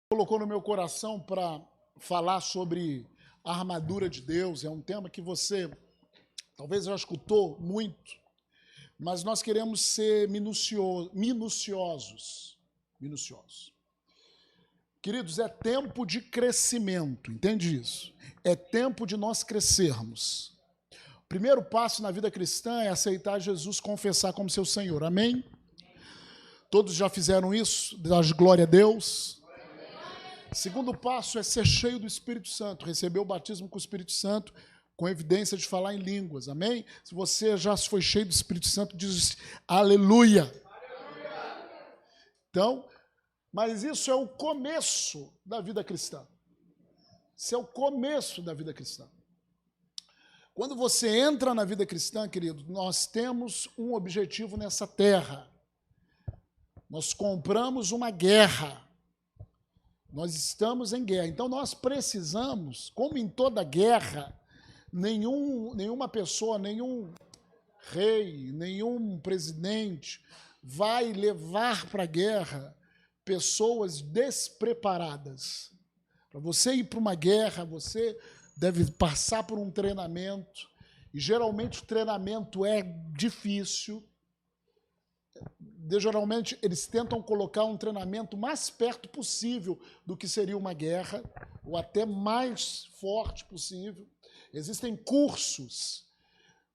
Colocou no meu coração para falar sobre a armadura de Deus. É um tema que você talvez já escutou muito, mas nós queremos ser minuciosos. Queridos, é tempo de crescimento, entende isso? É tempo de nós crescermos. O primeiro passo na vida cristã é aceitar Jesus, confessar como seu Senhor. Amém? Todos já fizeram isso? Dás glória a Deus. Segundo passo é ser cheio do Espírito Santo, receber o batismo com o Espírito Santo, com evidência de falar em línguas, amém? Se você já foi cheio do Espírito Santo, diz aleluia. Então, mas isso é o começo da vida cristã. Isso é o começo da vida cristã. Quando você entra na vida cristã, querido, nós temos um objetivo nessa terra. Nós compramos uma guerra. Nós estamos em guerra. Então, nós precisamos, como em toda guerra, nenhuma pessoa, nenhum rei, nenhum presidente vai levar para a guerra pessoas despreparadas. Para você ir para uma guerra, você deve passar por um treinamento. E, geralmente, o treinamento é difícil. Geralmente, eles tentam colocar um treinamento mais perto possível do que seria uma guerra, ou até mais forte possível. Existem cursos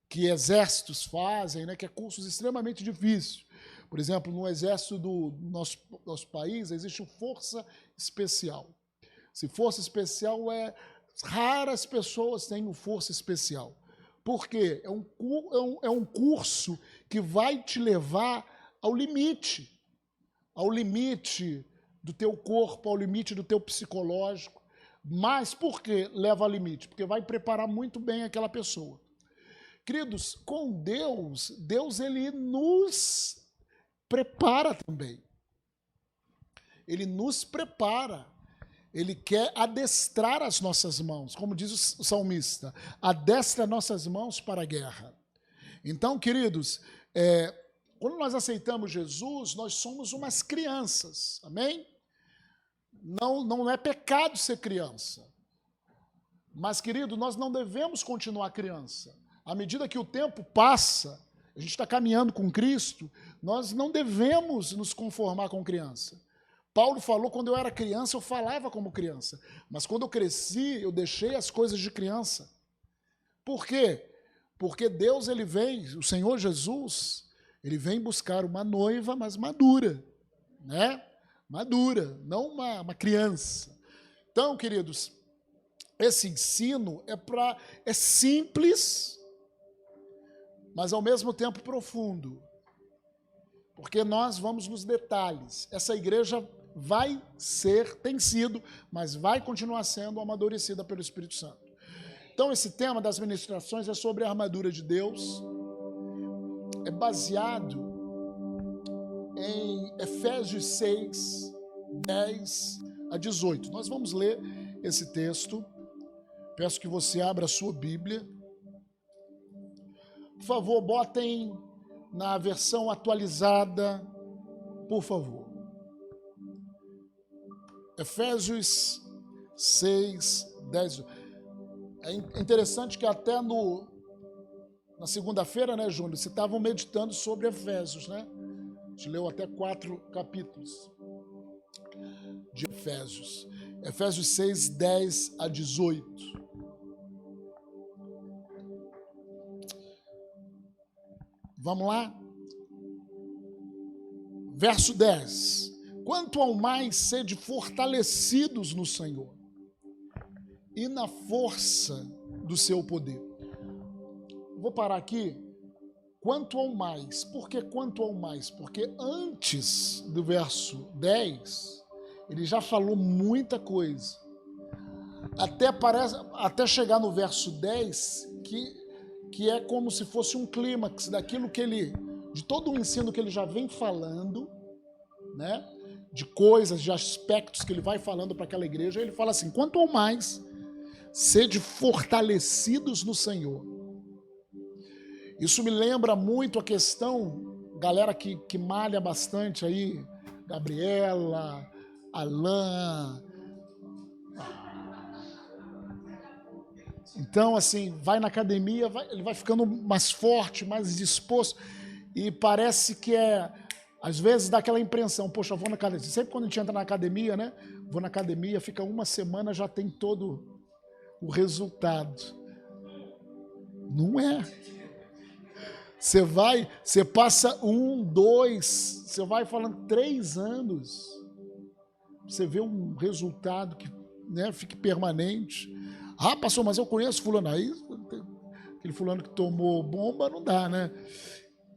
que exércitos fazem, né, que é cursos extremamente difíceis. Por exemplo, no exército do nosso país, existe o Força Especial. Se Força Especial raras pessoas têm o Força Especial. Por quê? É um curso que vai te levar ao limite do teu corpo, ao limite do teu psicológico. Mas por que leva ao limite? Porque vai preparar muito bem aquela pessoa. Queridos, com Deus ele nos prepara também. Ele nos prepara. Ele quer adestrar as nossas mãos, como diz o salmista, adestra nossas mãos para a guerra. Então, queridos, quando nós aceitamos Jesus, nós somos umas crianças, amém? Não é pecado ser criança. Mas, querido, nós não devemos continuar criança. À medida que o tempo passa, a gente está caminhando com Cristo, nós não devemos nos conformar com criança. Paulo falou, quando eu era criança, eu falava como criança. Mas quando eu cresci, eu deixei as coisas de criança. Por quê? Porque Deus, ele vem, o Senhor Jesus, ele vem buscar uma noiva, mas madura, né? Madura, não uma criança. Então, queridos, esse ensino é simples, mas ao mesmo tempo profundo. Porque nós vamos nos detalhes. Essa igreja tem sido, mas vai continuar sendo amadurecida pelo Espírito Santo. Então, esse tema das ministrações é sobre a armadura de Deus. É baseado em Efésios 6, 10 a 18. Nós vamos ler esse texto. Peço que você abra a sua Bíblia. Por favor, botem na versão atualizada, por favor. Efésios 6, 10. É interessante que até na segunda-feira, né, Júnior, vocês estavam meditando sobre Efésios, né? A gente leu até 4 capítulos de Efésios. Efésios 6, 10 a 18. Vamos lá? Verso 10. Quanto ao mais, sede fortalecidos no Senhor e na força do seu poder. Vou parar aqui. Quanto ao mais. Por que quanto ao mais? Porque antes do verso 10, ele já falou muita coisa. Até chegar no verso 10, que é como se fosse um clímax daquilo de todo o ensino que ele já vem falando, né? De coisas, de aspectos que ele vai falando para aquela igreja. Ele fala assim, quanto ao mais, sede fortalecidos no Senhor. Isso me lembra muito a questão, galera que malha bastante aí, Gabriela, Alain. Então, assim, vai na academia, ele vai ficando mais forte, mais disposto, e parece que às vezes dá aquela impressão, poxa, eu vou na academia. Sempre quando a gente entra na academia, né? Vou na academia, fica uma semana, já tem todo o resultado. Não é. Você passa 1, 2, você vai falando 3 anos, você vê um resultado que, né, fique permanente. Ah, pastor, mas eu conheço fulano. Aí, aquele fulano que tomou bomba, não dá, né?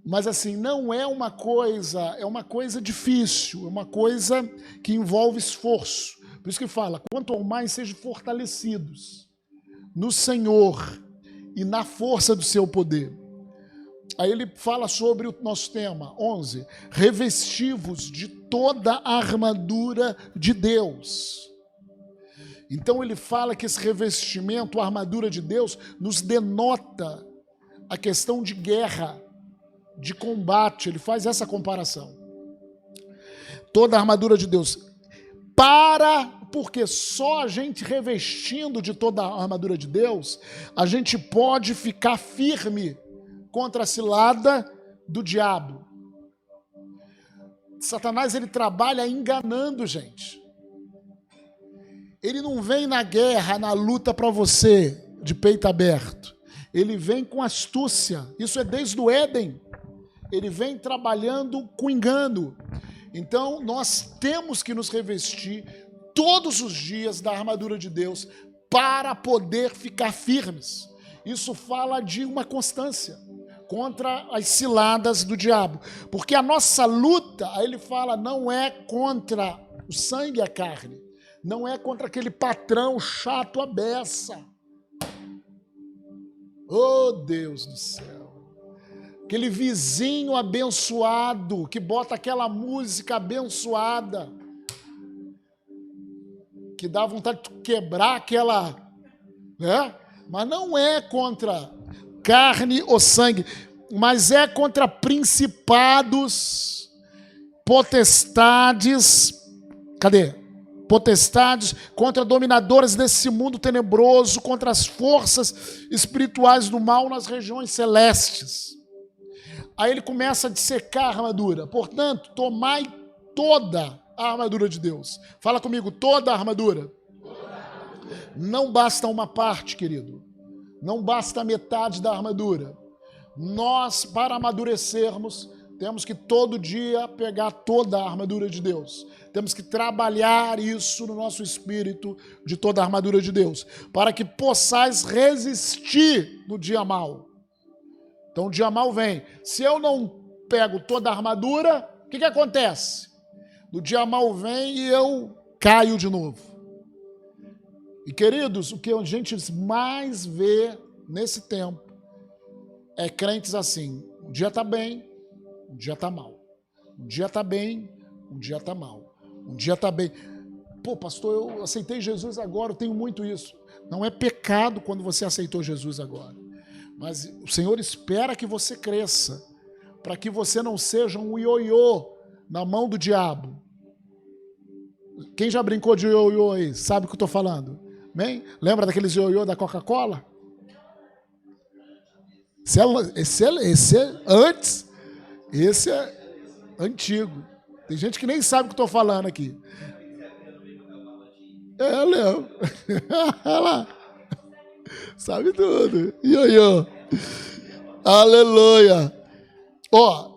Mas assim, não é uma coisa, é uma coisa difícil, é uma coisa que envolve esforço. Por isso que fala, quanto mais sejam fortalecidos no Senhor e na força do seu poder. Aí ele fala sobre o nosso tema, 11, revestivos de toda a armadura de Deus. Então ele fala que esse revestimento, a armadura de Deus, nos denota a questão de guerra, de combate. Ele faz essa comparação. Toda a armadura de Deus. Porque só a gente revestindo de toda a armadura de Deus, a gente pode ficar firme contra a cilada do diabo. Satanás, ele trabalha enganando gente. Ele não vem na guerra, na luta para você, de peito aberto. Ele vem com astúcia. Isso é desde o Éden. Ele vem trabalhando com engano. Então, nós temos que nos revestir todos os dias da armadura de Deus para poder ficar firmes. Isso fala de uma constância contra as ciladas do diabo. Porque a nossa luta, aí ele fala, não é contra o sangue e a carne. Não é contra aquele patrão chato à beça. Oh, Deus do céu. Aquele vizinho abençoado que bota aquela música abençoada que dá vontade de quebrar aquela, né? Mas não é contra carne ou sangue, mas é contra principados, potestades, potestades, contra dominadores desse mundo tenebroso, contra as forças espirituais do mal nas regiões celestes. Aí ele começa a dissecar a armadura. Portanto, tomai toda a armadura de Deus. Fala comigo, toda a armadura. Não basta uma parte, querido. Não basta a metade da armadura. Nós, para amadurecermos, temos que todo dia pegar toda a armadura de Deus. Temos que trabalhar isso no nosso espírito, de toda a armadura de Deus, para que possais resistir no dia mau. Então o dia mau vem. Se eu não pego toda a armadura, o que acontece? O dia mau vem e eu caio de novo. E queridos, o que a gente mais vê nesse tempo é crentes assim, um dia está bem, um dia está mal. Um dia está bem, um dia está mal. Um dia está bem. Pô, pastor, eu aceitei Jesus agora, eu tenho muito isso. Não é pecado quando você aceitou Jesus agora. Mas o Senhor espera que você cresça, para que você não seja um ioiô na mão do diabo. Quem já brincou de ioiô aí, sabe o que eu estou falando? Bem? Lembra daqueles ioiô da Coca-Cola? Esse é antes, esse é antigo. Tem gente que nem sabe o que eu estou falando aqui. Léo. Olha lá. Sabe tudo. Ioiô. Aleluia.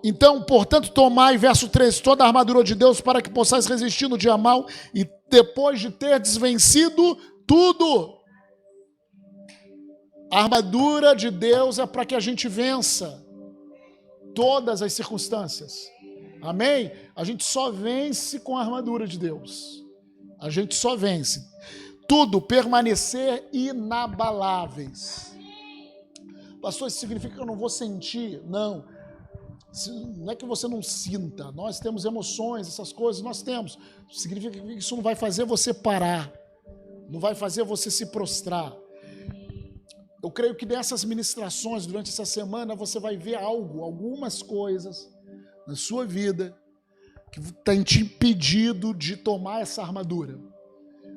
Então, portanto, tomai, verso 3, toda a armadura de Deus para que possais resistir no dia mau e depois de ter desvencido tudo. A armadura de Deus é para que a gente vença todas as circunstâncias. Amém? A gente só vence com a armadura de Deus. A gente só vence. Tudo, permanecer inabaláveis. Pastor, isso significa que eu não vou sentir? Não. Não é que você não sinta. Nós temos emoções, essas coisas, nós temos. Significa que isso não vai fazer você parar. Não vai fazer você se prostrar. Eu creio que nessas ministrações, durante essa semana, você vai ver algumas coisas na sua vida que tem te impedido de tomar essa armadura,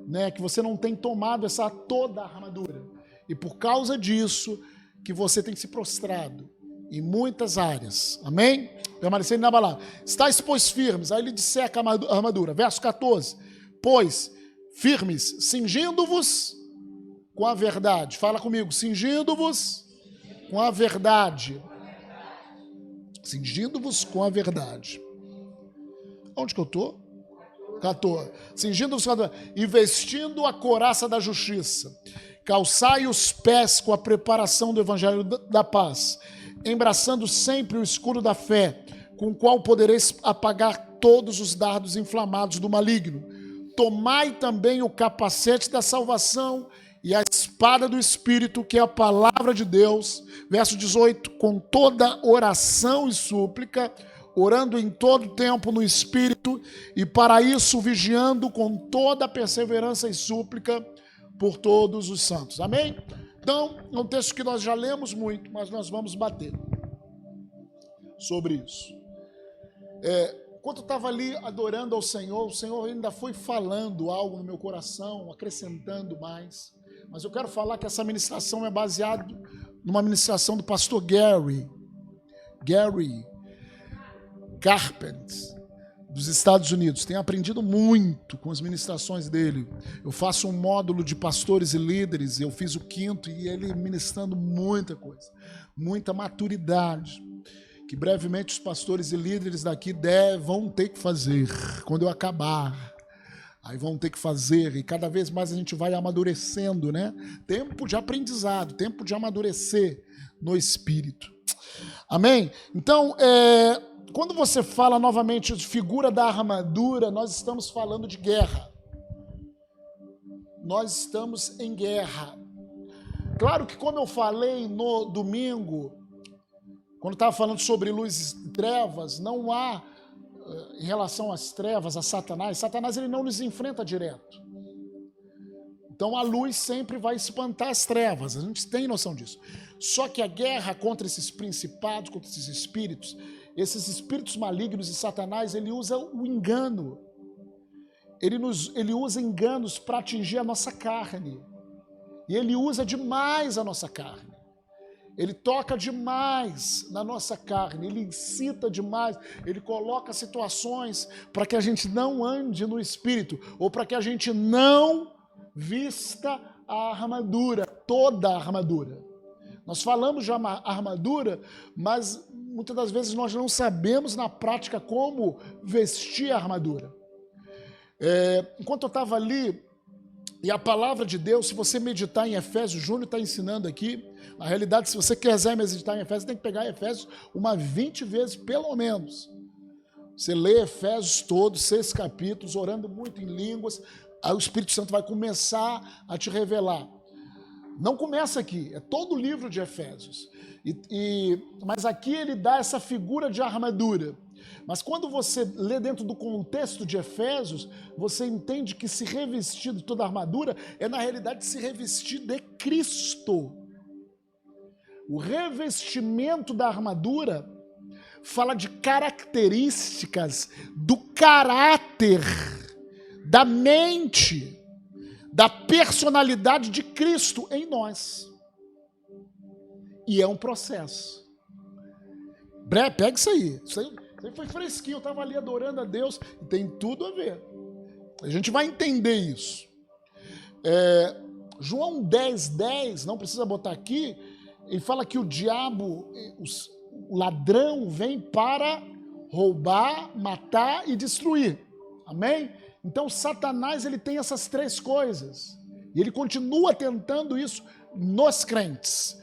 né? Que você não tem tomado toda a armadura. E por causa disso, que você tem se prostrado em muitas áreas. Amém? Permanecendo inabalável. Estais, pois, firmes. Aí ele disseca a armadura. Verso 14. Pois, firmes, cingindo-vos com a verdade. Fala comigo. Cingindo-vos com a verdade. Cingindo-vos com a verdade. Onde que eu estou? 14. Cingindo-vos com a verdade. E vestindo a couraça da justiça. Calçai os pés com a preparação do evangelho da paz. Embraçando sempre o escudo da fé, com o qual podereis apagar todos os dardos inflamados do maligno. Tomai também o capacete da salvação e a espada do Espírito, que é a palavra de Deus. Verso 18, com toda oração e súplica, orando em todo tempo no Espírito, e para isso vigiando com toda perseverança e súplica por todos os santos. Amém? Então, é um texto que nós já lemos muito, mas nós vamos bater sobre isso. Enquanto eu estava ali adorando ao Senhor, o Senhor ainda foi falando algo no meu coração, acrescentando mais. Mas eu quero falar que essa ministração é baseada numa ministração do pastor Gary Carpenter, dos Estados Unidos. Tenho aprendido muito com as ministrações dele. Eu faço um módulo de pastores e líderes, eu fiz o 5º e ele ministrando muita coisa, muita maturidade, que brevemente os pastores e líderes daqui vão ter que fazer, quando eu acabar. Aí vão ter que fazer, e cada vez mais a gente vai amadurecendo, né? Tempo de aprendizado, tempo de amadurecer no Espírito. Amém? Então, quando você fala novamente de figura da armadura, nós estamos falando de guerra. Nós estamos em guerra. Claro que, como eu falei no domingo, quando estava falando sobre luz e trevas, não há, em relação às trevas, a Satanás, ele não nos enfrenta direto. Então a luz sempre vai espantar as trevas, a gente tem noção disso. Só que a guerra contra esses principados, contra esses espíritos malignos, e Satanás, ele usa o engano. Ele usa enganos para atingir a nossa carne. E ele usa demais a nossa carne. Ele toca demais na nossa carne, ele incita demais, ele coloca situações para que a gente não ande no Espírito, ou para que a gente não vista a armadura, toda a armadura. Nós falamos de armadura, mas muitas das vezes nós não sabemos na prática como vestir a armadura. Enquanto eu estava ali, e a palavra de Deus, se você meditar em Efésios, Júnior está ensinando aqui, na realidade, se você quiser meditar em Efésios, tem que pegar Efésios 20 vezes, pelo menos. Você lê Efésios todos, 6 capítulos, orando muito em línguas, aí o Espírito Santo vai começar a te revelar. Não começa aqui, é todo o livro de Efésios. Mas aqui ele dá essa figura de armadura. Mas quando você lê dentro do contexto de Efésios, você entende que se revestir de toda a armadura é, na realidade, se revestir de Cristo. O revestimento da armadura fala de características do caráter, da mente, da personalidade de Cristo em nós. E é um processo. Pega isso aí. Isso aí foi fresquinho, eu estava ali adorando a Deus, e tem tudo a ver. A gente vai entender isso. João 10:10, não precisa botar aqui, ele fala que o diabo, o ladrão, vem para roubar, matar e destruir. Amém? Então Satanás, ele tem essas 3 coisas. E ele continua tentando isso nos crentes.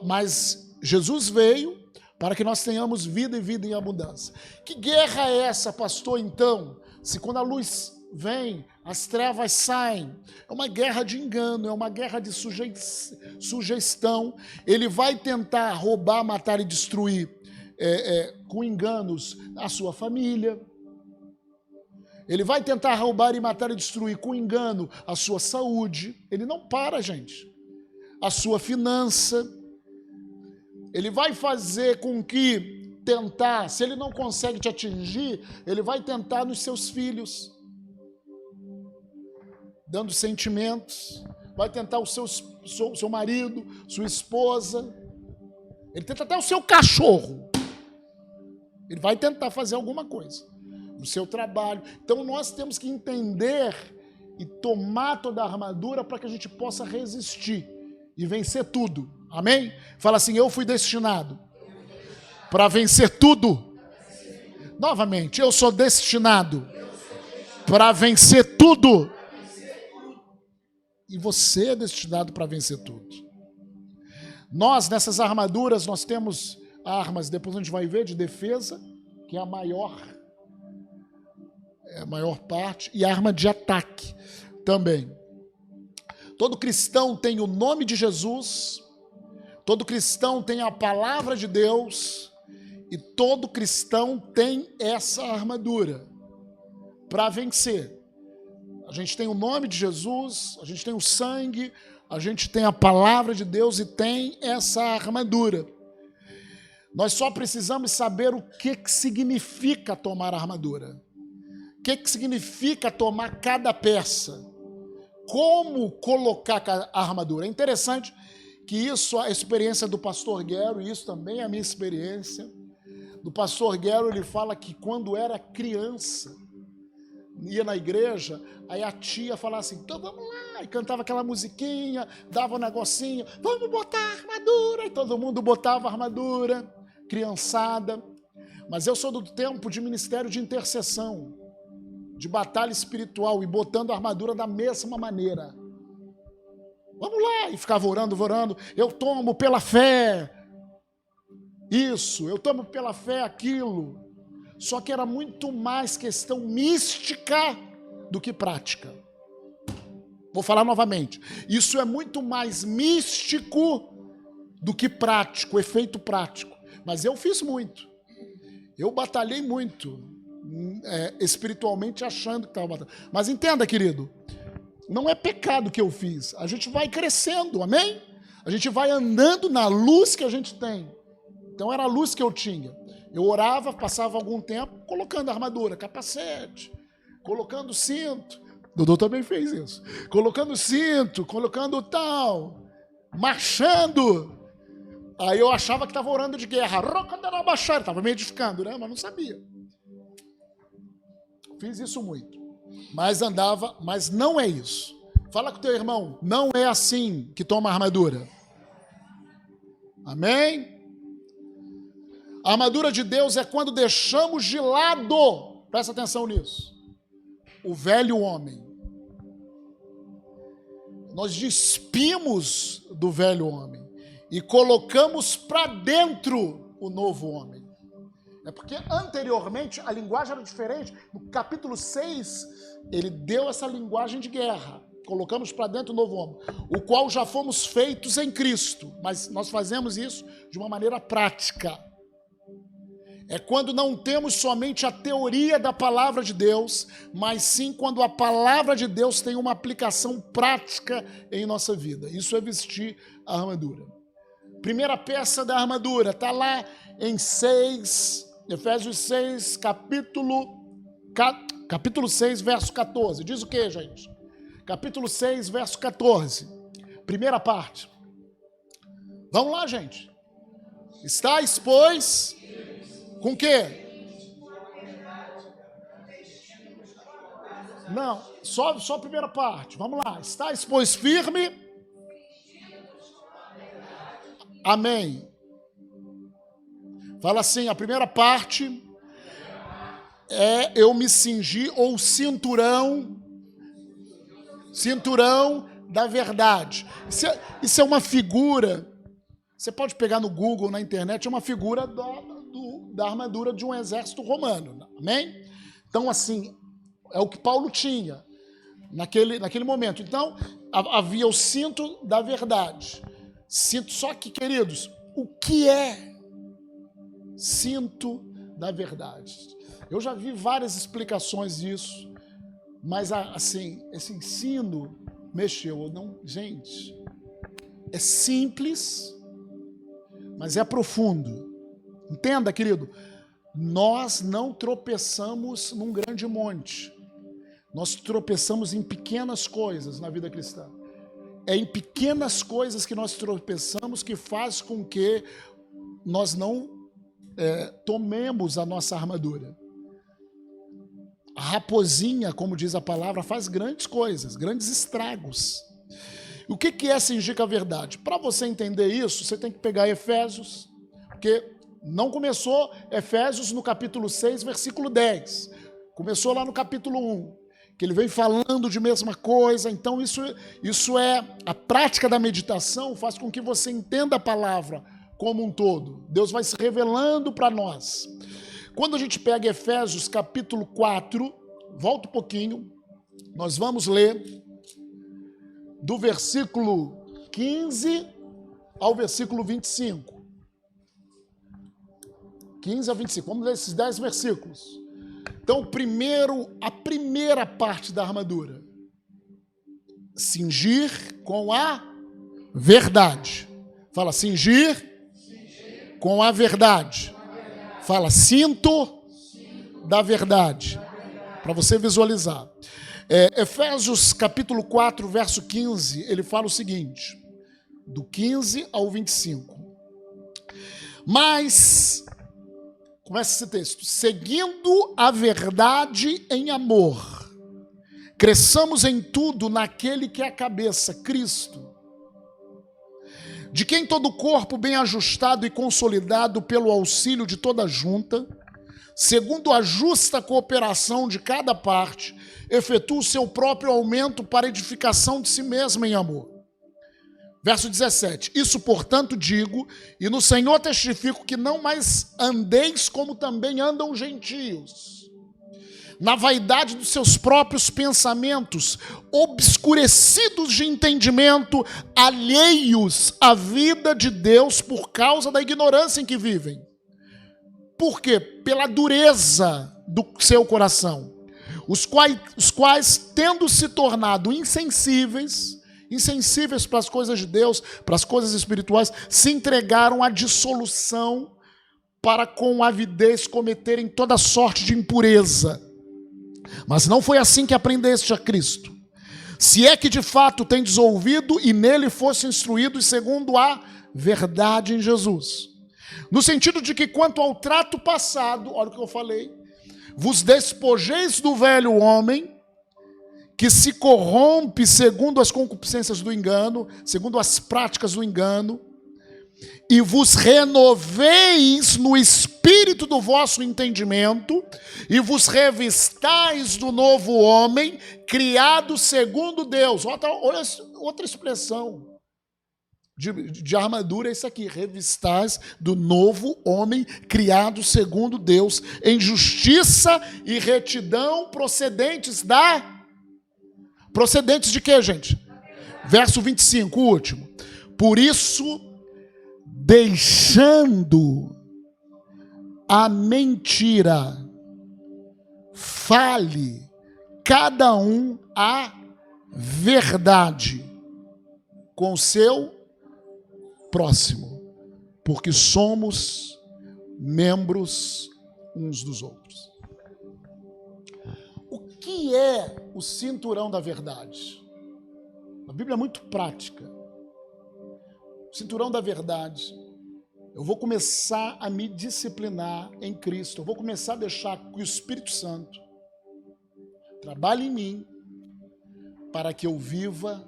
Mas Jesus veio para que nós tenhamos vida e vida em abundância. Que guerra é essa, pastor, então? Se quando a luz vem, as trevas saem. É uma guerra de engano, é uma guerra de sugestão. Ele vai tentar roubar, matar e destruir com enganos a sua família. Ele vai tentar roubar e matar e destruir com engano a sua saúde. Ele não para, gente. A sua finança. Ele vai fazer com que tentar, se ele não consegue te atingir, ele vai tentar nos seus filhos, dando sentimentos, vai tentar o seu marido, sua esposa, ele tenta até o seu cachorro, ele vai tentar fazer alguma coisa, no seu trabalho. Então nós temos que entender e tomar toda a armadura para que a gente possa resistir e vencer tudo, amém? Fala assim, eu fui destinado para vencer tudo. Novamente, eu sou destinado para vencer tudo. E você é destinado para vencer tudo. Nós, nessas armaduras, nós temos armas, depois a gente vai ver, de defesa, que é a maior parte, e a arma de ataque também. Todo cristão tem o nome de Jesus, todo cristão tem a palavra de Deus, e todo cristão tem essa armadura para vencer. A gente tem o nome de Jesus, a gente tem o sangue, a gente tem a palavra de Deus e tem essa armadura. Nós só precisamos saber o que significa tomar a armadura. O que significa tomar cada peça. Como colocar a armadura. É interessante que isso, a experiência do pastor Guero, e isso também é a minha experiência, do pastor Guero, ele fala que quando era criança, ia na igreja, aí a tia falava assim, então vamos lá, e cantava aquela musiquinha, dava um negocinho, vamos botar a armadura, e todo mundo botava a armadura, criançada. Mas eu sou do tempo de ministério de intercessão, de batalha espiritual, e botando a armadura da mesma maneira. Vamos lá, e ficava orando, eu tomo pela fé, isso, eu tomo pela fé aquilo. Só que era muito mais questão mística do que prática. Vou falar novamente. Isso é muito mais místico do que prático, efeito prático. Mas eu fiz muito. Eu batalhei muito, espiritualmente, achando que estava batalhando. Mas entenda, querido, não é pecado que eu fiz. A gente vai crescendo, amém? A gente vai andando na luz que a gente tem. Então era a luz que eu tinha. Eu orava, passava algum tempo colocando armadura, capacete, colocando cinto. Dodô também fez isso. Colocando cinto, colocando tal, marchando. Aí eu achava que estava orando de guerra. Estava me edificando, né? Mas não sabia. Fiz isso muito. Mas andava, mas não é isso. Fala com o teu irmão, não é assim que toma armadura. Amém? A armadura de Deus é quando deixamos de lado, presta atenção nisso, o velho homem. Nós despimos do velho homem e colocamos para dentro o novo homem. É porque anteriormente a linguagem era diferente. No capítulo 6, ele deu essa linguagem de guerra. Colocamos para dentro o novo homem, o qual já fomos feitos em Cristo. Mas nós fazemos isso de uma maneira prática. É quando não temos somente a teoria da palavra de Deus, mas sim quando a palavra de Deus tem uma aplicação prática em nossa vida. Isso é vestir a armadura. Primeira peça da armadura está lá em Efésios 6, capítulo 6, verso 14. Diz o que, gente? Capítulo 6, verso 14. Primeira parte. Vamos lá, gente. Estais, pois... Com o quê? Não, só a primeira parte. Vamos lá. Estais, pois, firme. Amém. Fala assim, a primeira parte é eu me cingir, ou cinturão da verdade. Isso é uma figura, você pode pegar no Google, na internet, é uma figura da armadura de um exército romano, amém? Então, assim, é o que Paulo tinha naquele momento. Então, havia o cinto da verdade. Cinto, só que, queridos, o que é cinto da verdade? Eu já vi várias explicações disso, mas, assim, esse ensino mexeu. Não, gente, é simples, mas é profundo. Entenda, querido, nós não tropeçamos num grande monte. Nós tropeçamos em pequenas coisas na vida cristã. É em pequenas coisas que nós tropeçamos que faz com que nós não tomemos a nossa armadura. A raposinha, como diz a palavra, faz grandes coisas, grandes estragos. O que é cingir com a verdade? Para você entender isso, você tem que pegar Efésios, porque não começou Efésios no capítulo 6, versículo 10. Começou lá no capítulo 1, que ele vem falando de mesma coisa. Então isso é a prática da meditação, faz com que você entenda a palavra como um todo. Deus vai se revelando para nós. Quando a gente pega Efésios capítulo 4, volta um pouquinho, nós vamos ler do versículo 15 ao versículo 25. 15 a 25, vamos ler esses 10 versículos. Então, a primeira parte da armadura, cingir com a verdade. Fala, cingir com a verdade. Fala, cinto da verdade. Para você visualizar. Efésios capítulo 4, verso 15, ele fala o seguinte, do 15 ao 25. Mas, começa esse texto, seguindo a verdade em amor, cresçamos em tudo naquele que é a cabeça, Cristo, de quem todo o corpo bem ajustado e consolidado pelo auxílio de toda junta, segundo a justa cooperação de cada parte, efetua o seu próprio aumento para edificação de si mesma em amor. Verso 17. Isso, portanto, digo, e no Senhor testifico, que não mais andeis como também andam gentios, na vaidade dos seus próprios pensamentos, obscurecidos de entendimento, alheios à vida de Deus por causa da ignorância em que vivem. Por quê? Pela dureza do seu coração, os quais tendo se tornado insensíveis para as coisas de Deus, para as coisas espirituais, se entregaram à dissolução para com avidez cometerem toda sorte de impureza. Mas não foi assim que aprendeste a Cristo. Se é que de fato tendes ouvido e nele fosse instruídos segundo a verdade em Jesus. No sentido de que quanto ao trato passado, olha o que eu falei, vos despojeis do velho homem, que se corrompe segundo as concupiscências do engano, segundo as práticas do engano, e vos renoveis no espírito do vosso entendimento, e vos revistais do novo homem, criado segundo Deus. Olha outra expressão de armadura, é isso aqui, revistais do novo homem, criado segundo Deus, em justiça e retidão, procedentes de quê, gente? Verso 25, o último. Por isso, deixando a mentira, fale cada um a verdade com o seu próximo, porque somos membros uns dos outros. O que é o cinturão da verdade? A Bíblia é muito prática. O cinturão da verdade, eu vou começar a me disciplinar em Cristo, eu vou começar a deixar que o Espírito Santo trabalhe em mim para que eu viva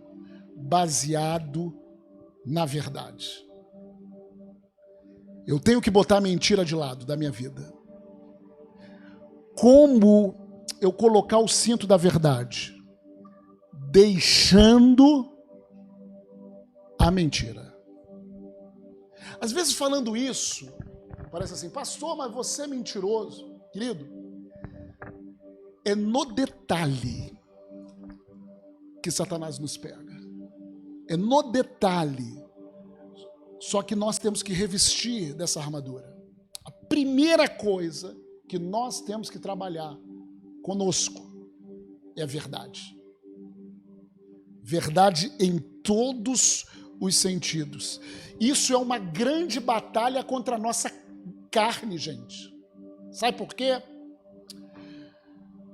baseado na verdade. Eu tenho que botar a mentira de lado da minha vida. Como eu colocar o cinto da verdade? Deixando a mentira. Às vezes falando isso, parece assim, pastor, mas você é mentiroso. Querido, é no detalhe que Satanás nos pega. É no detalhe. Só que nós temos que revestir dessa armadura. A primeira coisa que nós temos que trabalhar conosco é a verdade. Verdade em todos os sentidos. Isso é uma grande batalha contra a nossa carne, gente. Sabe por quê?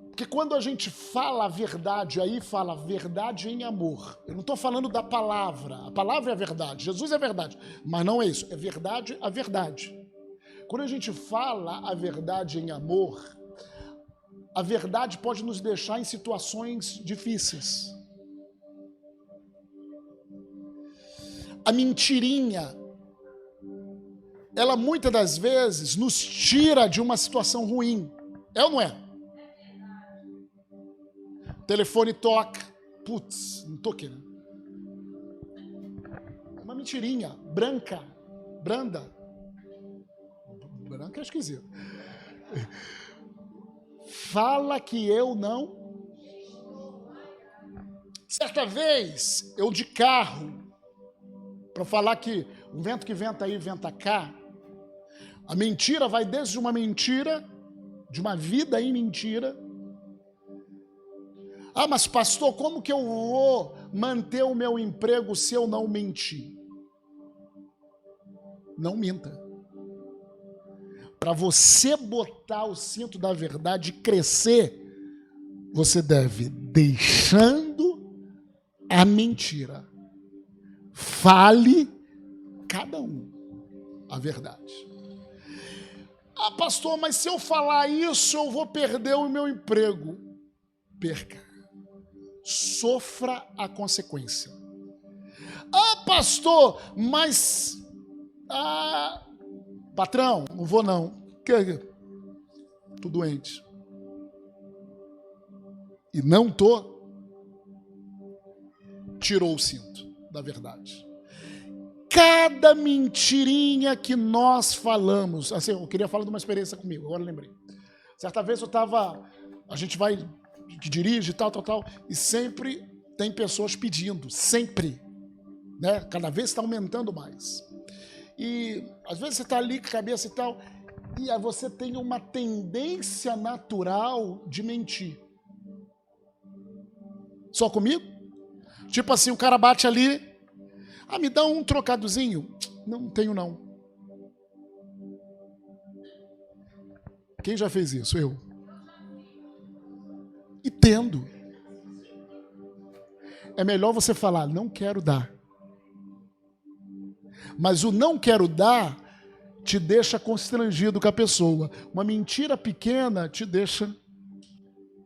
Porque quando a gente fala a verdade, aí fala verdade em amor. Eu não estou falando da palavra. A palavra é a verdade. Jesus é a verdade. Mas não é isso. É verdade a verdade. Quando a gente fala a verdade em amor, a verdade pode nos deixar em situações difíceis. A mentirinha, ela muitas das vezes nos tira de uma situação ruim. É ou não é? O telefone toca. Putz, não toquei, né? Uma mentirinha, branca, branda. Branca é esquisito. Fala que eu não. Certa vez, eu de carro, para falar que o vento que venta aí, venta cá, a mentira vai desde uma mentira, de uma vida em mentira. Ah, mas pastor, como que eu vou manter o meu emprego se eu não mentir? Não minta. Para você botar o cinto da verdade e crescer, você deve deixando a mentira. Fale cada um a verdade. Ah, pastor, mas se eu falar isso, eu vou perder o meu emprego. Perca. Sofra a consequência. Ah, pastor, mas... patrão, não vou não. Tô doente. E não tô. Tirou o cinto da verdade. Cada mentirinha que nós falamos, assim, eu queria falar de uma experiência comigo, agora eu lembrei. Certa vez a gente vai, que dirige, tal, e sempre tem pessoas pedindo, sempre, né? Cada vez está aumentando mais. E às vezes você está ali com a cabeça e tal, e aí você tem uma tendência natural de mentir. Só comigo? Tipo assim, o cara bate ali, me dá um trocadozinho. Não tenho não. Quem já fez isso? Eu. E tendo. É melhor você falar, não quero dar. Mas o não quero dar te deixa constrangido com a pessoa. Uma mentira pequena te deixa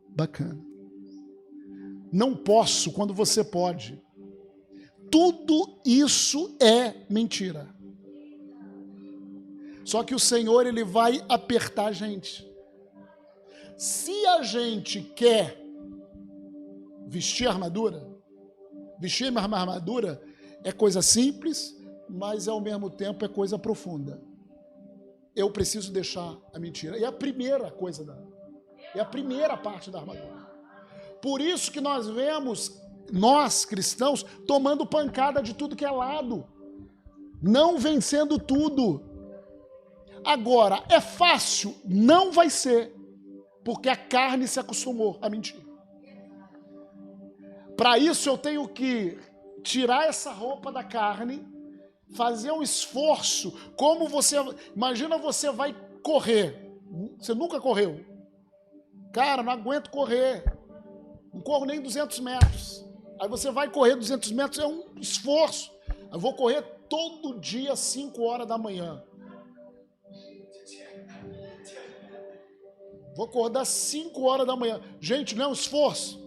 bacana. Não posso quando você pode. Tudo isso é mentira. Só que o Senhor, Ele vai apertar a gente. Se a gente quer vestir armadura, vestir uma armadura é coisa simples, mas ao mesmo tempo é coisa profunda. Eu preciso deixar a mentira. É a primeira coisa é a primeira parte da armadura. Por isso que nós vemos, nós cristãos, tomando pancada de tudo que é lado, não vencendo tudo. Agora, é fácil? Não vai ser, porque a carne se acostumou a mentir. Para isso eu tenho que tirar essa roupa da carne, fazer um esforço, como você... Imagina você vai correr, você nunca correu. Cara, não aguento correr, não corro nem 200 metros. Aí você vai correr 200 metros, é um esforço. Eu vou correr todo dia às 5 horas da manhã. Vou acordar às 5 horas da manhã. Gente, não é um esforço.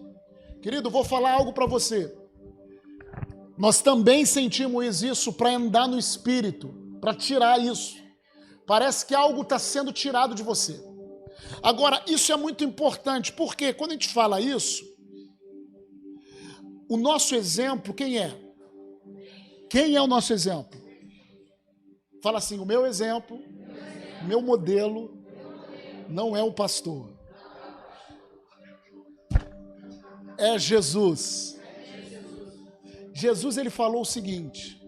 Querido, vou falar algo para você. Nós também sentimos isso para andar no Espírito, para tirar isso. Parece que algo está sendo tirado de você. Agora, isso é muito importante, porque quando a gente fala isso, o nosso exemplo, quem é? Quem é o nosso exemplo? Fala assim, o meu exemplo, meu modelo, não é o pastor. É Jesus. Jesus, ele falou o seguinte,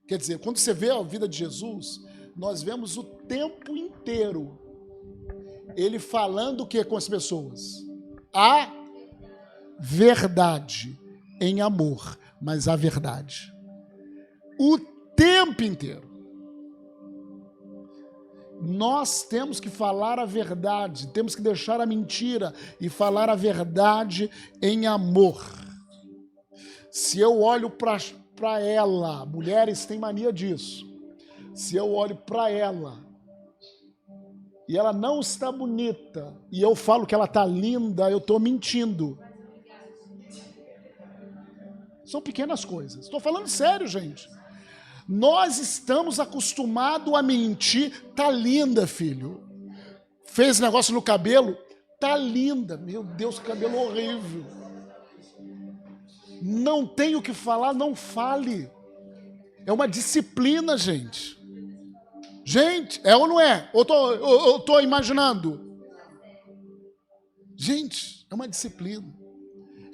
quer dizer, quando você vê a vida de Jesus, nós vemos o tempo inteiro ele falando o que com as pessoas? A verdade em amor, mas a verdade. O tempo inteiro. Nós temos que falar a verdade, temos que deixar a mentira e falar a verdade em amor. Se eu olho para ela, mulheres têm mania disso, se eu olho para ela e ela não está bonita e eu falo que ela está linda, eu estou mentindo. São pequenas coisas, estou falando sério, gente. Nós estamos acostumados a mentir. Tá linda, filho. Fez negócio no cabelo. Tá linda. Meu Deus, que cabelo horrível. Não tem o que falar, não fale. É uma disciplina, gente. Gente, é ou não é? Eu tô imaginando. Gente, é uma disciplina.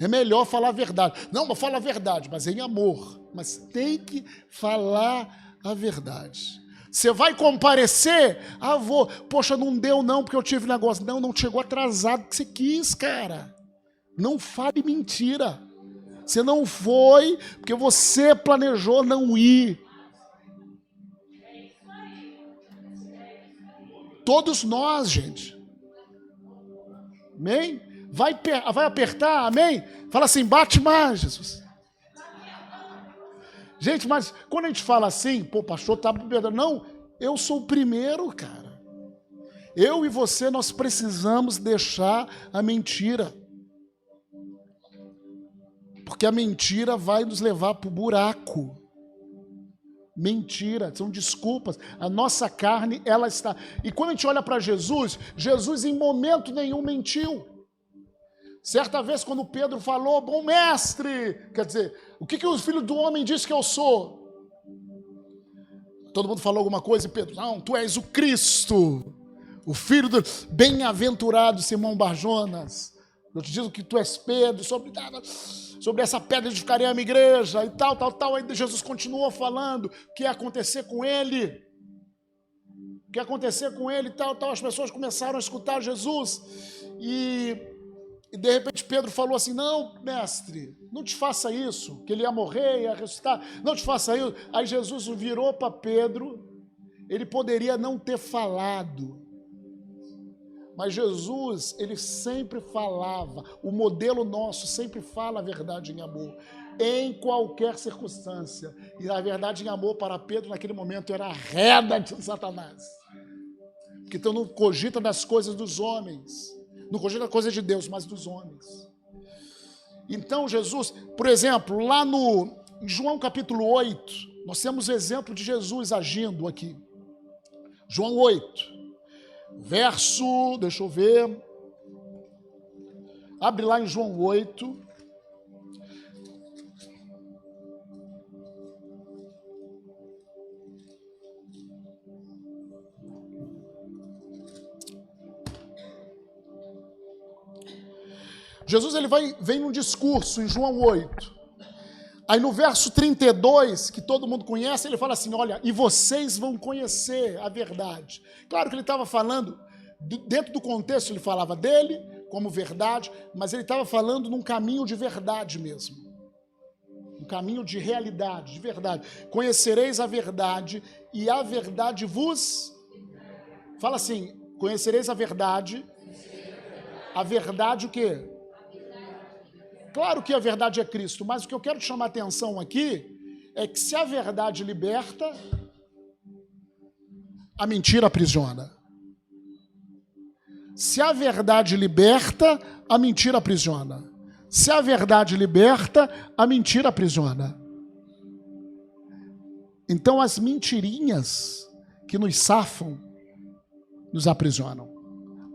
É melhor falar a verdade. Não, mas fala a verdade, mas em amor. Mas tem que falar a verdade. Você vai comparecer? Ah, vou. Poxa, não deu não, porque eu tive negócio. Não chegou atrasado que você quis, cara. Não fale mentira. Você não foi porque você planejou não ir. Todos nós, gente. Amém? Vai apertar, amém? Fala assim, bate mais, Jesus. Gente, mas quando a gente fala assim, pô, pastor, tá bebendo. Não, eu sou o primeiro, cara. Eu e você, nós precisamos deixar a mentira. Porque a mentira vai nos levar para o buraco. Mentira, são desculpas. A nossa carne, ela está... E quando a gente olha para Jesus, Jesus em momento nenhum mentiu. Certa vez, quando Pedro falou, bom mestre, quer dizer, o que o filho do homem diz que eu sou? Todo mundo falou alguma coisa e Pedro, não, tu és o Cristo, o filho do bem-aventurado Simão Barjonas. Eu te digo que tu és Pedro, sobre essa pedra edificarei a minha igreja e tal. Aí Jesus continuou falando o que ia acontecer com ele. O que ia acontecer com ele e tal. As pessoas começaram a escutar Jesus e de repente Pedro falou assim, não, mestre, não te faça isso, que ele ia morrer, ia ressuscitar, não te faça isso. Aí Jesus virou para Pedro, ele poderia não ter falado, mas Jesus, ele sempre falava, o modelo nosso sempre fala a verdade em amor, em qualquer circunstância. E a verdade em amor para Pedro naquele momento era a reda de Satanás. Porque então não cogita das coisas dos homens, não cogita das coisas de Deus, mas dos homens. Então Jesus, por exemplo, lá em João capítulo 8, nós temos o exemplo de Jesus agindo aqui. João 8. Verso, deixa eu ver, abre lá em João 8, Jesus ele vem num discurso em João 8, aí no verso 32, que todo mundo conhece, ele fala assim, olha, e vocês vão conhecer a verdade. Claro que ele estava falando, dentro do contexto ele falava dele como verdade, mas ele estava falando num caminho de verdade mesmo. Um caminho de realidade, de verdade. Conhecereis a verdade e a verdade vos... Fala assim, conhecereis a verdade o quê? Claro que a verdade é Cristo, mas o que eu quero te chamar a atenção aqui é que se a verdade liberta, a mentira aprisiona. Se a verdade liberta, a mentira aprisiona. Se a verdade liberta, a mentira aprisiona. Então as mentirinhas que nos safam, nos aprisionam.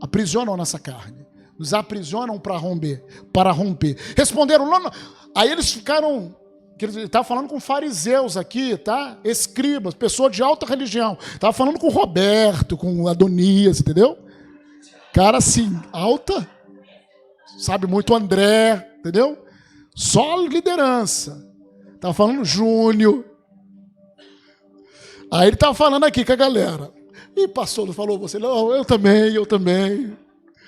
Aprisionam a nossa carne. Nos aprisionam para romper. Responderam, não. Aí eles ficaram, ele estava falando com fariseus aqui, tá? Escribas, pessoas de alta religião. Estava falando com Roberto, com Adonias, entendeu? Cara assim, alta, sabe muito André, entendeu? Só liderança. Estava falando Júnior. Aí ele estava falando aqui com a galera. E pastor falou, você, não, eu também.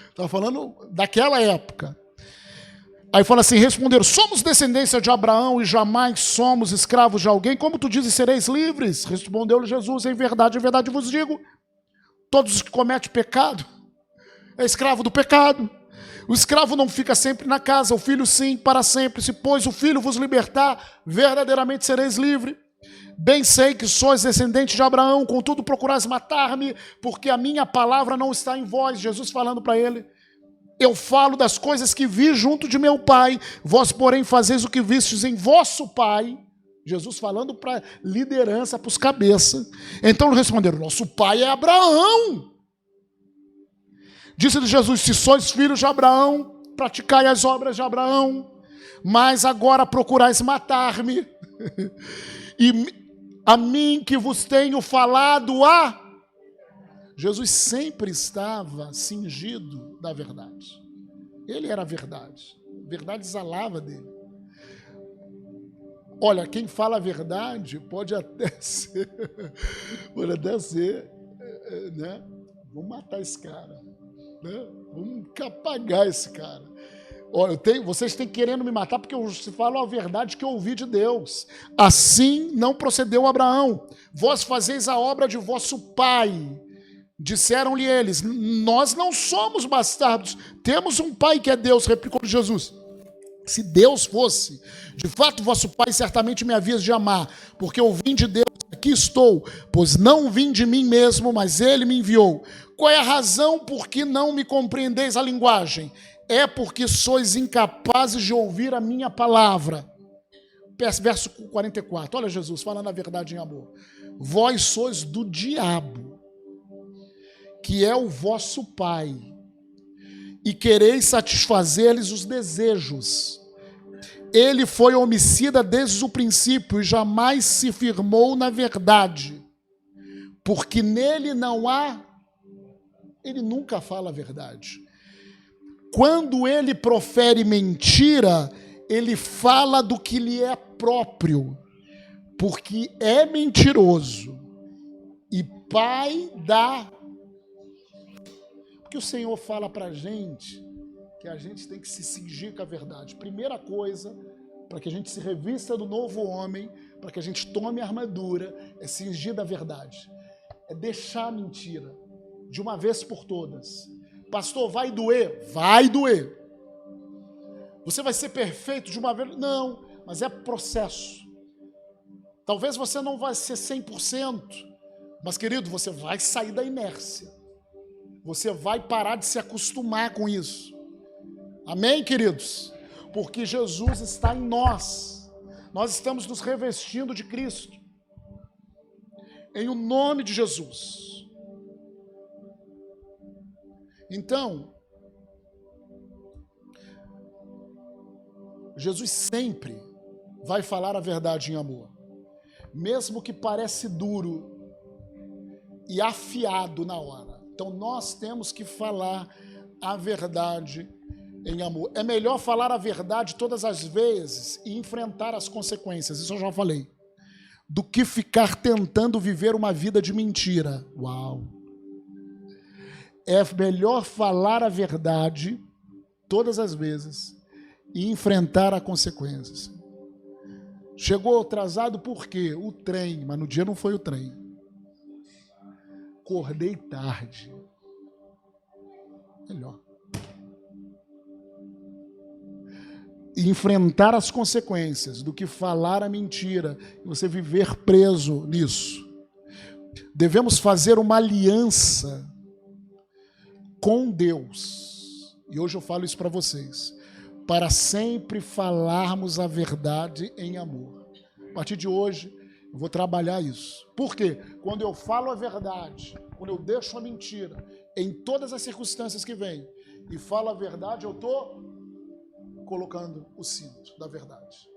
Estava falando daquela época. Aí fala assim, responderam, somos descendência de Abraão e jamais somos escravos de alguém. Como tu dizes, sereis livres? Respondeu-lhe Jesus, em verdade vos digo. Todos os que cometem pecado é escravo do pecado. O escravo não fica sempre na casa, o filho sim, para sempre. Se, pois, o filho vos libertar, verdadeiramente sereis livre. Bem sei que sois descendente de Abraão, contudo procurais matar-me, porque a minha palavra não está em vós. Jesus falando para ele: eu falo das coisas que vi junto de meu pai, vós, porém, fazeis o que vistes em vosso pai. Jesus falando para liderança, para os cabeças. Então responderam: nosso pai é Abraão. Disse-lhe Jesus: se sois filhos de Abraão, praticai as obras de Abraão, mas agora procurais matar-me, e a mim que vos tenho falado a... Jesus sempre estava cingido da verdade. Ele era a verdade. A verdade exalava dele. Olha, quem fala a verdade pode até ser, né? Vamos matar esse cara, né? Vamos apagar esse cara. Olha, vocês têm querendo me matar porque eu falo a verdade que eu ouvi de Deus. Assim não procedeu Abraão. Vós fazeis a obra de vosso pai. Disseram-lhe eles: nós não somos bastardos, temos um pai que é Deus. Replicou Jesus: se Deus fosse, de fato vosso pai, certamente me havias de amar, porque eu vim de Deus, aqui estou, pois não vim de mim mesmo, mas ele me enviou. Qual é a razão por que não me compreendeis a linguagem? É porque sois incapazes de ouvir a minha palavra. Verso 44, olha Jesus falando a verdade em amor. Vós sois do diabo, que é o vosso pai, e quereis satisfazer-lhes os desejos. Ele foi homicida desde o princípio e jamais se firmou na verdade, porque nele não há... Ele nunca fala a verdade. Quando ele profere mentira, ele fala do que lhe é próprio, porque é mentiroso e pai da... Porque o Senhor fala para a gente que a gente tem que se cingir com a verdade. Primeira coisa, para que a gente se revista do novo homem, para que a gente tome a armadura, é cingir da verdade. É deixar a mentira, de uma vez por todas. Pastor, vai doer? Vai doer. Você vai ser perfeito de uma vez? Não, mas é processo. Talvez você não vai ser 100%, mas, querido, você vai sair da inércia. Você vai parar de se acostumar com isso. Amém, queridos? Porque Jesus está em nós. Nós estamos nos revestindo de Cristo. Em o nome de Jesus. Então, Jesus sempre vai falar a verdade em amor. Mesmo que parece duro e afiado na hora. Então nós temos que falar a verdade em amor. É melhor falar a verdade todas as vezes e enfrentar as consequências, isso eu já falei, do que ficar tentando viver uma vida de mentira. Uau! É melhor falar a verdade todas as vezes e enfrentar as consequências. Chegou atrasado por quê? O trem, mas no dia não foi o trem. Acordei tarde. Melhor. E enfrentar as consequências do que falar a mentira e você viver preso nisso. Devemos fazer uma aliança com Deus. E hoje eu falo isso para vocês. Para sempre falarmos a verdade em amor. A partir de hoje, eu vou trabalhar isso. Por quê? Quando eu falo a verdade, quando eu deixo a mentira, em todas as circunstâncias que vêm, e falo a verdade, eu estou colocando o cinto da verdade.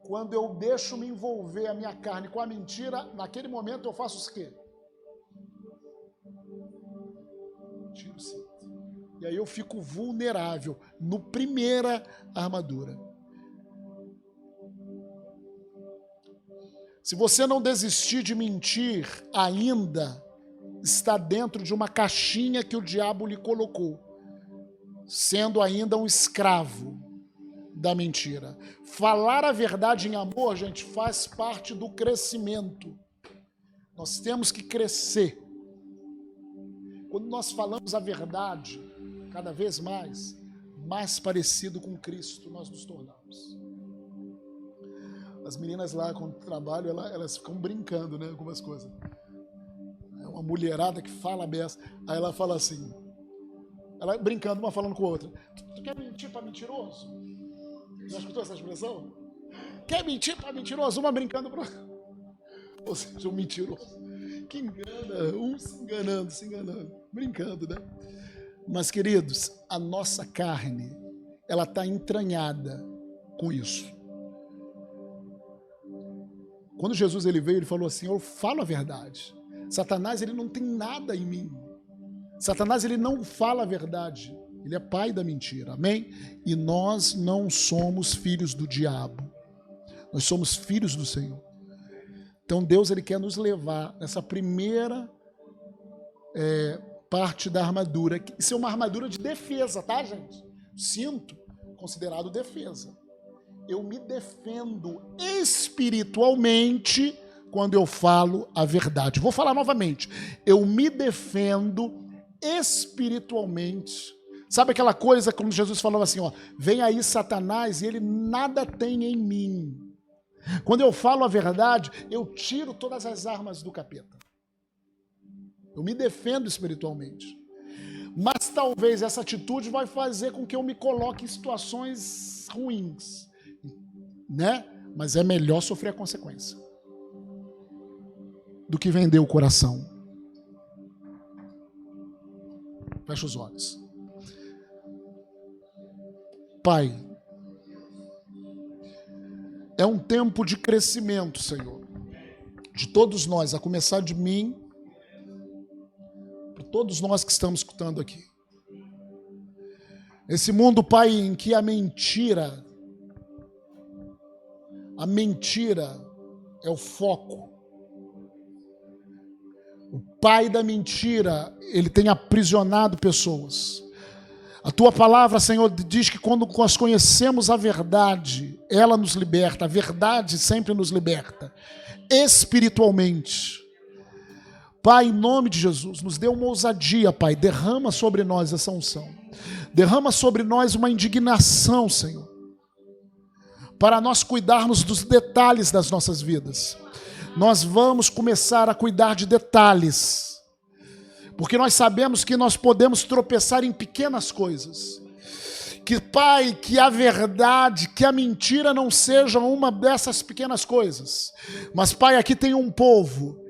Quando eu deixo me envolver a minha carne com a mentira, naquele momento eu faço o quê? Tiro o cinto. E aí eu fico vulnerável no primeira armadura. Se você não desistir de mentir, ainda está dentro de uma caixinha que o diabo lhe colocou, sendo ainda um escravo da mentira. Falar a verdade em amor, gente, faz parte do crescimento. Nós temos que crescer. Quando nós falamos a verdade, cada vez mais parecido com Cristo nós nos tornamos. As meninas lá, quando trabalham, elas ficam brincando, né, algumas coisas. É uma mulherada que fala beça. Aí ela fala assim, ela brincando, uma falando com a outra. Tu quer mentir para mentiroso? Já escutou essa expressão? Quer mentir para mentiroso? Uma brincando para... Ou seja, um mentiroso que engana, um se enganando, brincando, né? Mas, queridos, a nossa carne, ela está entranhada com isso. Quando Jesus ele veio, ele falou assim, eu falo a verdade. Satanás, ele não tem nada em mim. Satanás, ele não fala a verdade. Ele é pai da mentira, amém? E nós não somos filhos do diabo. Nós somos filhos do Senhor. Então Deus ele quer nos levar nessa primeira parte da armadura. Isso é uma armadura de defesa, tá, gente? Cinto, considerado defesa. Eu me defendo espiritualmente quando eu falo a verdade. Vou falar novamente. Eu me defendo espiritualmente. Sabe aquela coisa como Jesus falou assim, ó, vem aí Satanás e ele nada tem em mim. Quando eu falo a verdade, eu tiro todas as armas do capeta. Eu me defendo espiritualmente. Mas talvez essa atitude vai fazer com que eu me coloque em situações ruins, né? Mas é melhor sofrer a consequência do que vender o coração. Fecha os olhos. Pai, é um tempo de crescimento, Senhor, de todos nós, a começar de mim, para todos nós que estamos escutando aqui. Esse mundo, Pai, em que a mentira é o foco. O pai da mentira, ele tem aprisionado pessoas. A tua palavra, Senhor, diz que quando nós conhecemos a verdade, ela nos liberta. A verdade sempre nos liberta, espiritualmente. Pai, em nome de Jesus, nos dê uma ousadia, Pai. Derrama sobre nós essa unção. Derrama sobre nós uma indignação, Senhor, para nós cuidarmos dos detalhes das nossas vidas. Nós vamos começar a cuidar de detalhes. Porque nós sabemos que nós podemos tropeçar em pequenas coisas. Que, Pai, que a verdade, que a mentira não seja uma dessas pequenas coisas. Mas, Pai, aqui tem um povo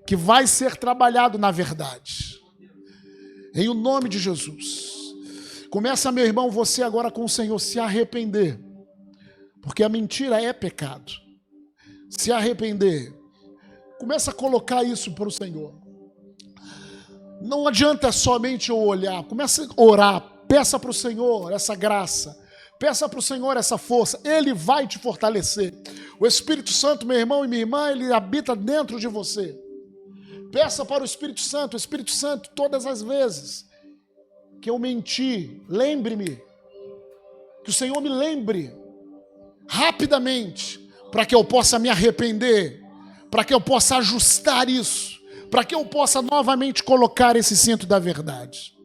que vai ser trabalhado na verdade. Em o nome de Jesus. Começa, meu irmão, você agora com o Senhor se arrepender. Porque a mentira é pecado. Se arrepender. Começa a colocar isso para o Senhor. Não adianta somente eu olhar, comece a orar, peça para o Senhor essa graça, peça para o Senhor essa força, Ele vai te fortalecer. O Espírito Santo, meu irmão e minha irmã, Ele habita dentro de você. Peça para o Espírito Santo, todas as vezes que eu menti, lembre-me, que o Senhor me lembre rapidamente, para que eu possa me arrepender, para que eu possa ajustar isso, para que eu possa novamente colocar esse cinto da verdade.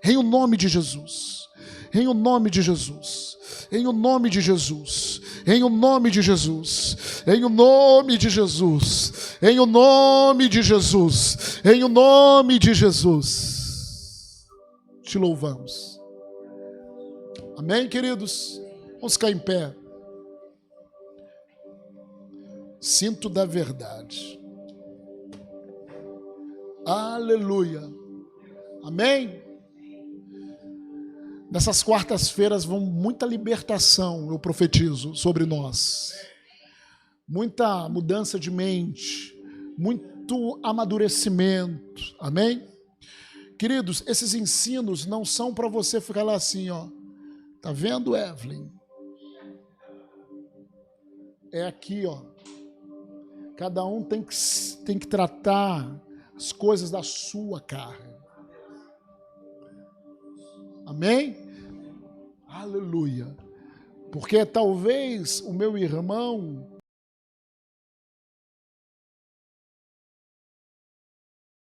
Em o nome de Jesus. Em o nome de Jesus. Em o nome de Jesus. Em o nome de Jesus. Em o nome de Jesus. Em o nome de Jesus. Em o nome de Jesus. Te louvamos. Amém, queridos? Vamos ficar em pé. Cinto da verdade. Aleluia. Amém? Nessas quartas-feiras vão muita libertação, eu profetizo, sobre nós. Muita mudança de mente, muito amadurecimento. Amém? Queridos, esses ensinos não são para você ficar lá assim, ó. Tá vendo, Evelyn? É aqui, ó. Cada um tem que tratar as coisas da sua carne. Amém? Aleluia. Porque talvez o meu irmão